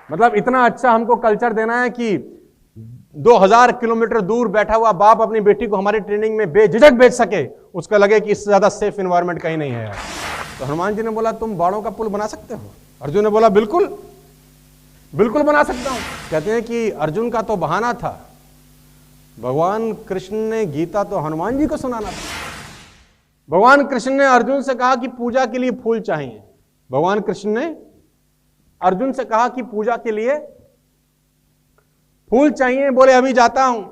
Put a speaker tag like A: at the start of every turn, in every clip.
A: मतलब इतना अच्छा हमको कल्चर देना है कि 2000 किलोमीटर दूर बैठा हुआ बाप अपनी बेटी को हमारी ट्रेनिंग में बेझिझक भेज सके, उसका लगे कि इससे ज्यादा सेफ एनवायरनमेंट कहीं नहीं है यार। तो हनुमान जी ने बोला तुम बाणों का पुल बना सकते हो? अर्जुन ने बोला बिल्कुल बिल्कुल बना सकता हूं। कहते हैं कि अर्जुन का तो बहाना था, भगवान कृष्ण ने गीता तो हनुमान जी को सुनाना था। भगवान कृष्ण ने अर्जुन से कहा कि पूजा के लिए फूल चाहिए। भगवान कृष्ण ने अर्जुन से कहा कि पूजा के लिए फूल चाहिए। बोले अभी जाता हूं।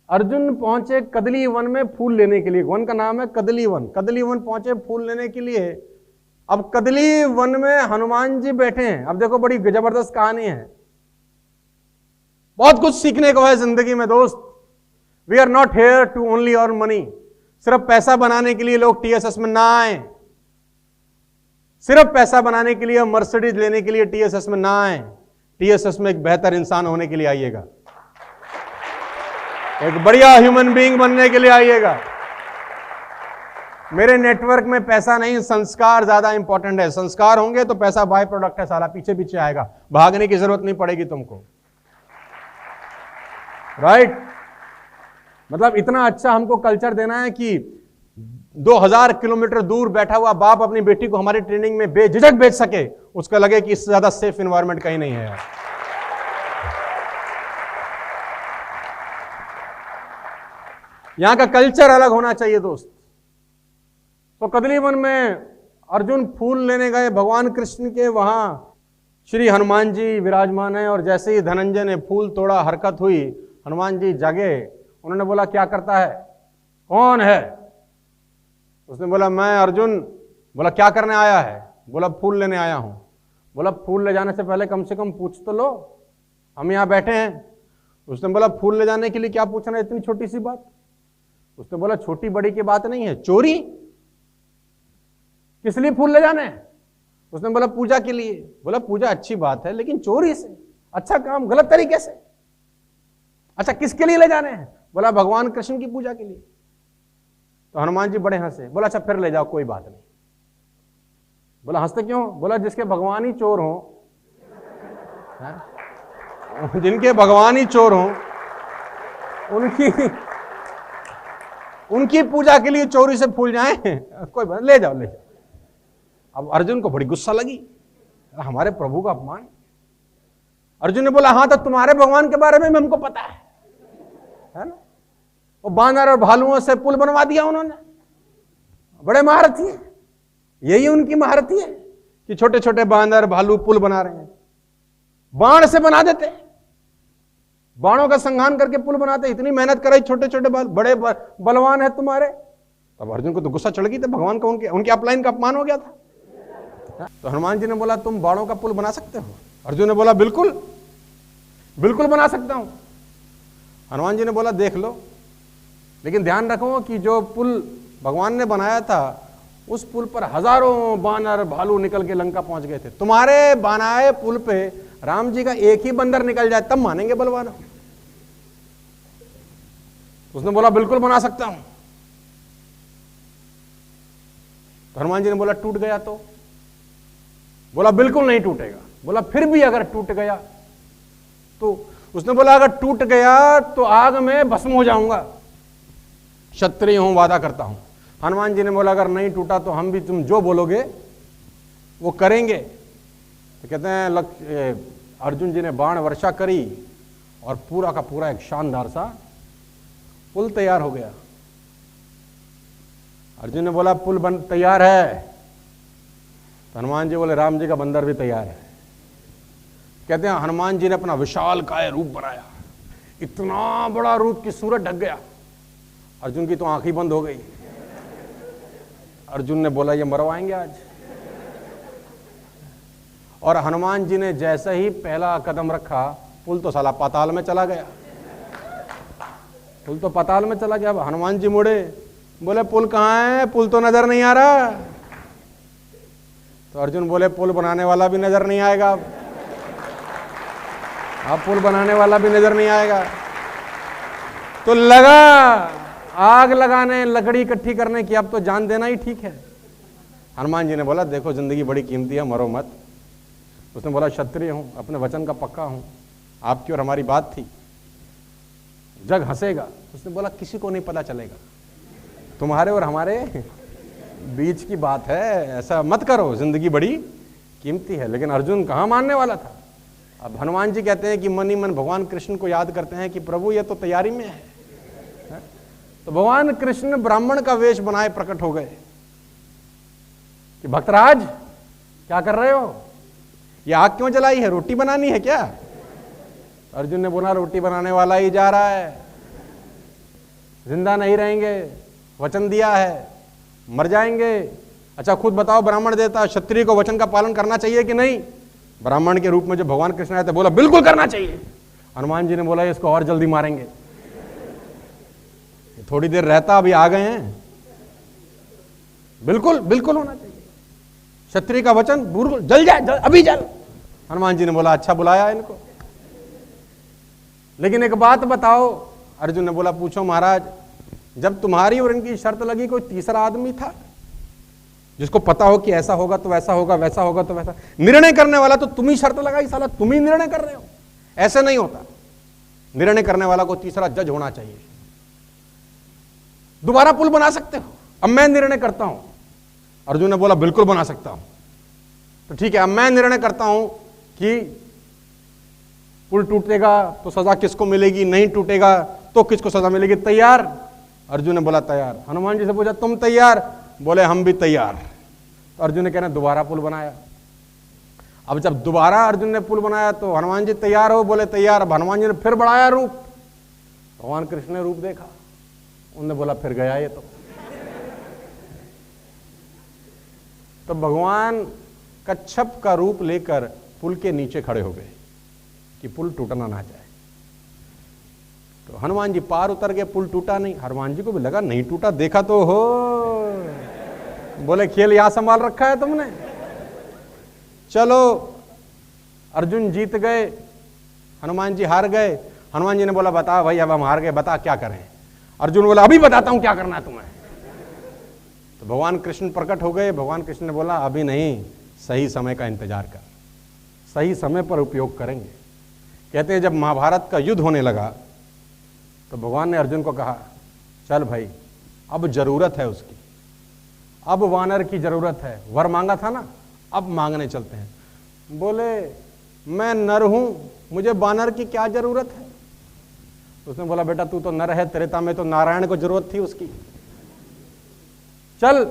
A: अर्जुन पहुंचे कदली वन में फूल लेने के लिए। वन का नाम है कदली वन। कदली वन पहुंचे फूल लेने के लिए। अब कदली वन में हनुमान जी बैठे हैं। अब देखो बड़ी जबरदस्त कहानी है, बहुत कुछ सीखने को है जिंदगी में दोस्त। We are not here to only earn money. सिर्फ पैसा बनाने के लिए लोग टीएसएस में ना आए, सिर्फ पैसा बनाने के लिए मर्सिडीज लेने के लिए टीएसएस में ना आए। टीएसएस में एक बेहतर इंसान होने के लिए आइएगा, एक बढ़िया ह्यूमन बीइंग बनने के लिए आइएगा। मेरे नेटवर्क में पैसा नहीं, संस्कार ज्यादा इंपॉर्टेंट है। संस्कार होंगे तो पैसा बाय प्रोडक्ट है, साला पीछे पीछे आएगा, भागने की जरूरत नहीं पड़ेगी तुमको। राइट? मतलब इतना अच्छा हमको कल्चर देना है कि 2000 किलोमीटर दूर बैठा हुआ बाप अपनी बेटी को हमारी ट्रेनिंग में बेझिझक भेज सके, उसका लगे कि इससे ज्यादा सेफ एनवायरनमेंट कहीं नहीं है यार। यहां का कल्चर अलग होना चाहिए दोस्त। तो कदली वन में अर्जुन फूल लेने गए भगवान कृष्ण के। वहां श्री हनुमान जी विराजमान है और जैसे ही धनंजय ने फूल तोड़ा, हरकत हुई, हनुमान जी जागे। उन्होंने बोला क्या करता है, कौन है? उसने बोला मैं अर्जुन। बोला क्या करने आया है? बोला फूल लेने आया हूं। बोला फूल ले जाने से पहले कम से कम पूछ तो लो, हम यहां बैठे हैं। उसने बोला फूल ले जाने के लिए क्या पूछना है, इतनी छोटी सी बात? उसने बोला छोटी बड़ी की बात नहीं है, चोरी? किस लिए फूल ले जाने हैं? उसने बोला पूजा के लिए। बोला पूजा अच्छी बात है, लेकिन चोरी से, अच्छा काम गलत तरीके से। अच्छा किसके लिए ले जाने हैं? बोला भगवान कृष्ण की पूजा के लिए। तो हनुमान जी बड़े हंसे। बोला अच्छा फिर ले जाओ, कोई बात नहीं। बोला हंसते क्यों? बोला जिसके भगवान ही चोर हो, जिनके भगवान ही चोर हो, उनकी पूजा के लिए चोरी से फूल जाए, कोई बात, ले जाओ ले जाओ। अब अर्जुन को बड़ी गुस्सा लगी, हमारे प्रभु का अपमान। अर्जुन ने बोला हाँ तो तुम्हारे भगवान के बारे में भी हमको पता है ना? वो बानर और भालुओं से पुल बनवा दिया उन्होंने, बड़े महारथी हैं। यही उनकी महारथी है कि छोटे छोटे बानर भालू पुल बना रहे हैं। बाण से बना देते, बाणों का संहार करके पुल बनाते। इतनी मेहनत कराई, छोटे छोटे बड़े बलवान है तुम्हारे। तब अर्जुन को तो गुस्सा चढ़ गई थी, भगवान को उनके अपलाइन का अपमान हो गया था। तो हनुमान जी ने बोला तुम बाणों का पुल बना सकते हो? अर्जुन ने बोला बिल्कुल बिल्कुल बना सकता हूं। हनुमान जी ने बोला देख लो, लेकिन ध्यान रखो कि जो पुल भगवान ने बनाया था उस पुल पर हजारों बानर भालू निकल के लंका पहुंच गए थे। तुम्हारे बनाए पुल पे राम जी का एक ही बंदर निकल जाए तब मानेंगे बलवान। उसने बोला बिल्कुल बना सकता हूं। तो हनुमान जी ने बोला टूट गया तो? बोला बिल्कुल नहीं टूटेगा। बोला फिर भी अगर टूट गया तो? उसने बोला अगर टूट गया तो आग में भस्म हो जाऊंगा, क्षत्रिय हूं, वादा करता हूं। हनुमान जी ने बोला अगर नहीं टूटा तो हम भी तुम जो बोलोगे वो करेंगे। तो कहते हैं अर्जुन जी ने बाण वर्षा करी और पूरा का पूरा एक शानदार सा पुल तैयार हो गया। अर्जुन ने बोला पुल बन तैयार है। तो हनुमान जी बोले राम जी का बंदर भी तैयार है। कहते हैं हनुमान जी ने अपना विशाल काय रूप बनाया, इतना बड़ा रूप कि सूरज ढक गया। अर्जुन की तो आंख ही बंद हो गई। अर्जुन ने बोला ये मरवाएंगे आज। और हनुमान जी ने जैसे ही पहला कदम रखा, पुल तो साला पाताल में चला गया। पुल तो पाताल में चला गया। अब हनुमान जी मुड़े, बोले पुल कहाँ है? पुल तो नजर नहीं आ रहा। तो अर्जुन बोले पुल बनाने वाला भी नजर नहीं आएगा। अब पुल बनाने वाला भी नजर नहीं आएगा। तो लगा आग लगाने, लकड़ी इकट्ठी करने की, अब तो जान देना ही ठीक है। हनुमान जी ने बोला देखो जिंदगी बड़ी कीमती है, मरो मत। उसने बोला क्षत्रिय हूं, अपने वचन का पक्का हूं, आपकी और हमारी बात थी, जग हंसेगा। उसने बोला किसी को नहीं पता चलेगा, तुम्हारे और हमारे बीच की बात है, ऐसा मत करो, जिंदगी बड़ी कीमती है। लेकिन अर्जुन कहाँ मानने वाला था। अब हनुमान जी कहते हैं कि मन ही मन भगवान कृष्ण को याद करते हैं कि प्रभु ये तो तैयारी में है। तो भगवान कृष्ण ब्राह्मण का वेश बनाए प्रकट हो गए कि भक्तराज क्या कर रहे हो, ये आग क्यों जलाई है, रोटी बनानी है क्या? अर्जुन ने बोला रोटी बनाने वाला ही जा रहा है, जिंदा नहीं रहेंगे, वचन दिया है, मर जाएंगे। अच्छा खुद बताओ, ब्राह्मण देवता क्षत्रिय को वचन का पालन करना चाहिए कि नहीं? ब्राह्मण के रूप में जो भगवान कृष्ण आए थे, बोला बिल्कुल करना चाहिए। हनुमान जी ने बोला इसको और जल्दी मारेंगे, थोड़ी देर रहता, अभी आ गए हैं, बिल्कुल बिल्कुल होना चाहिए, क्षत्रिय का वचन बिल्कुल जल जाए, अभी जल। हनुमान जी ने बोला अच्छा बुलाया इनको, लेकिन एक बात बताओ। अर्जुन ने बोला पूछो महाराज। जब तुम्हारी और इनकी शर्त लगी, कोई तीसरा आदमी था जिसको पता हो कि ऐसा होगा तो वैसा होगा, वैसा होगा तो वैसा? निर्णय करने वाला तो तुम ही शर्त लगाई, साला तुम ही निर्णय कर रहे हो। ऐसे नहीं होता, निर्णय करने वाला को तीसरा जज होना चाहिए। दोबारा पुल बना सकते हो, अब मैं निर्णय करता हूं। अर्जुन ने बोला बिल्कुल बना सकता हूं। तो ठीक है, अब मैं निर्णय करता हूं कि पुल टूटेगा तो सजा किसको मिलेगी, नहीं टूटेगा तो किसको सजा मिलेगी, तैयार? अर्जुन ने बोला तैयार। हनुमान जी से पूछा तुम तैयार? बोले हम भी तैयार। तो अर्जुन ने कहना दोबारा पुल बनाया। अब जब दोबारा अर्जुन ने पुल बनाया तो हनुमान जी तैयार हो? बोले तैयार। अब हनुमान जी ने फिर बढ़ाया रूप, भगवान कृष्ण ने रूप देखा, उन्होंने बोला फिर गया ये तो भगवान कच्छप का रूप लेकर पुल के नीचे खड़े हो गए कि पुल टूटना ना जाए। तो हनुमान जी पार उतर गए, पुल टूटा नहीं। हनुमान जी को भी लगा नहीं टूटा, देखा तो हो। बोले खेल यहां संभाल रखा है तुमने, चलो। अर्जुन जीत गए, हनुमान जी हार गए। हनुमान जी ने बोला बता भाई, अब हम हार गए, बता क्या करें? अर्जुन बोला अभी बताता हूं क्या करना है तुम्हें। तो भगवान कृष्ण प्रकट हो गए। भगवान कृष्ण ने बोला अभी नहीं, सही समय का इंतजार कर, सही समय पर उपयोग करेंगे। कहते हैं जब महाभारत का युद्ध होने लगा तो भगवान ने अर्जुन को कहा चल भाई, अब जरूरत है उसकी, अब वानर की जरूरत है। वर मांगा था ना, अब मांगने चलते हैं। बोले मैं नर हूं, मुझे वानर की क्या जरूरत है? उसने बोला बेटा तू तो नर है, त्रेता में तो नारायण को जरूरत थी उसकी, चल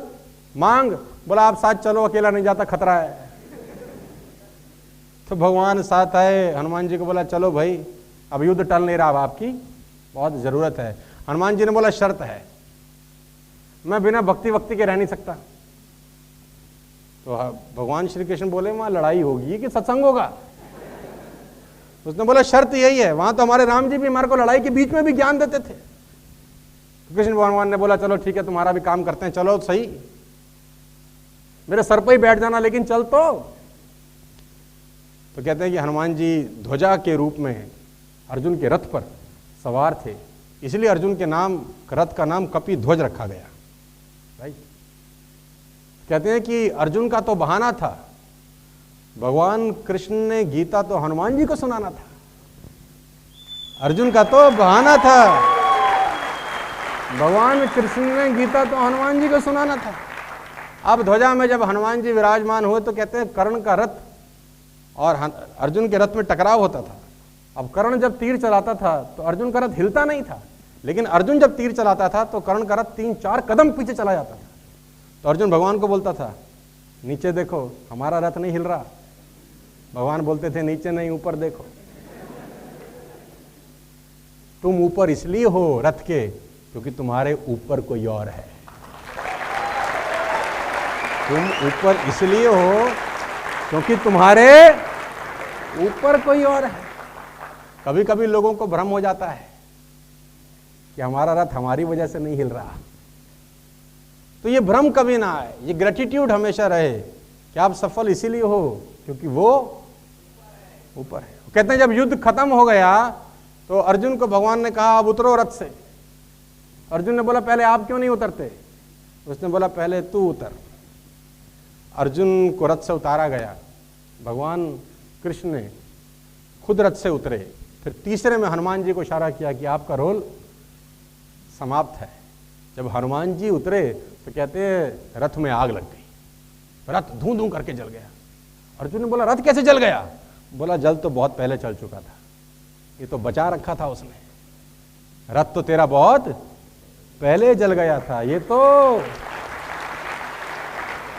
A: मांग। बोला आप साथ चलो, अकेला नहीं जाता, खतरा है। तो भगवान साथ आए। हनुमान जी को बोला चलो भाई, अब युद्ध टल नहीं रहा, अब आपकी बहुत जरूरत है। हनुमान जी ने बोला शर्त है, मैं बिना भक्ति वक्ति के रह नहीं सकता। तो भगवान श्री कृष्ण बोले वहां लड़ाई होगी कि सत्संग होगा? उसने बोला शर्त यही है, वहां तो हमारे राम जी भी हमारे को लड़ाई के बीच में भी ज्ञान देते थे। तो कृष्ण भगवान ने बोला चलो ठीक है, तुम्हारा भी काम करते हैं, चलो सही, मेरे सर पर ही बैठ जाना, लेकिन चल तो कहते हैं कि हनुमान जी ध्वजा के रूप में अर्जुन के रथ पर सवार थे, इसलिए अर्जुन के नाम रथ का नाम कपि ध्वज रखा गया। राइट। कहते हैं कि अर्जुन का तो बहाना था, भगवान कृष्ण ने गीता तो हनुमान जी को सुनाना था, अर्जुन का तो बहाना था, भगवान कृष्ण ने गीता तो हनुमान जी को सुनाना था। अब ध्वजा में जब हनुमान जी विराजमान हुए तो कहते हैं कर्ण का रथ और अर्जुन के रथ में टकराव होता था। अब कर्ण जब तीर चलाता था तो अर्जुन का रथ हिलता नहीं था, लेकिन अर्जुन जब तीर चलाता था तो कर्ण का रथ 3-4 कदम पीछे चला जाता था। तो अर्जुन भगवान को बोलता था नीचे देखो, हमारा रथ नहीं हिल रहा। भगवान बोलते थे नीचे नहीं, ऊपर देखो। तुम ऊपर इसलिए हो रथ के क्योंकि तुम्हारे ऊपर कोई और है। तुम ऊपर इसलिए हो क्योंकि तुम्हारे ऊपर कोई और है। कभी कभी लोगों को भ्रम हो जाता है कि हमारा रथ हमारी वजह से नहीं हिल रहा, तो ये भ्रम कभी ना आए, ये ग्रेटिट्यूड हमेशा रहे कि आप सफल इसीलिए हो क्योंकि वो ऊपर है। कहते हैं जब युद्ध खत्म हो गया तो अर्जुन को भगवान ने कहा अब उतरो रथ से। अर्जुन ने बोला पहले आप क्यों नहीं उतरते? उसने बोला पहले तू उतर। अर्जुन को रथ से उतारा गया। भगवान कृष्ण ने खुद रथ से उतरे। फिर तीसरे में हनुमान जी को इशारा किया कि आपका रोल समाप्त है। जब हनुमान जी उतरे तो कहते हैं रथ में आग लग गई, रथ धूं धूं करके जल गया। अर्जुन ने बोला रथ कैसे जल गया? बोला जल तो बहुत पहले चल चुका था, ये तो बचा रखा था उसने। रथ तो तेरा बहुत पहले जल गया था, ये तो